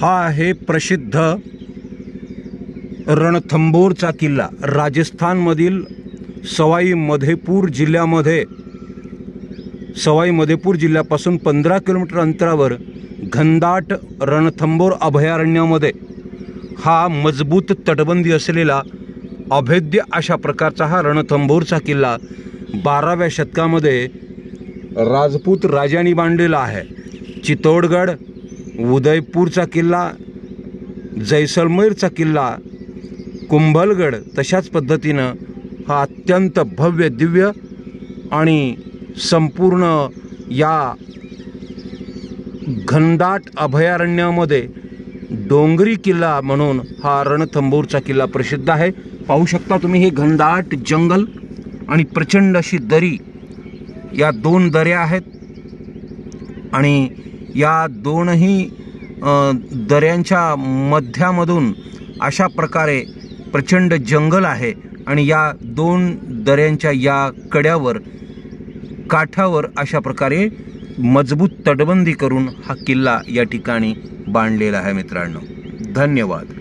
हा आहे प्रसिद्ध रणथंबोरचा किल्ला। राजस्थानमधील सवाई माधोपूर जिल्ह्यापासून 15 किलोमीटर अंतरावर घनदाट रणथंबोर अभयारण्यामध्ये हा मजबूत तटबंदी असलेला अभेद्य अशा प्रकारचा हा रणथंबोरचा किल्ला 12व्या शतकामध्ये राजपूत राजांनी बांधलेला आहे। चित्तोडगड, उदयपूरचा किल्ला, जैसलमेरचा किल्ला, कुंभलगड तशाच पद्धतीनं हा अत्यंत भव्य दिव्य आणि संपूर्ण या घनदाट अभयारण्यामध्ये डोंगरी किल्ला म्हणून हा रणथंबोरचा किल्ला प्रसिद्ध आहे। पाहू शकता तुम्ही हे घनदाट जंगल आणि प्रचंड अशी दरी, या दोन दऱ्या आहेत आणि या दोनही दऱ्यांच्या मध्यामधून अशा प्रकारे प्रचंड जंगल आहे आणि या दोन दऱ्यांच्या या कड्यावर काठावर अशा प्रकारे मजबूत तटबंदी करून हा किल्ला या ठिकाणी बांधलेला आहे। मित्रांनो, धन्यवाद।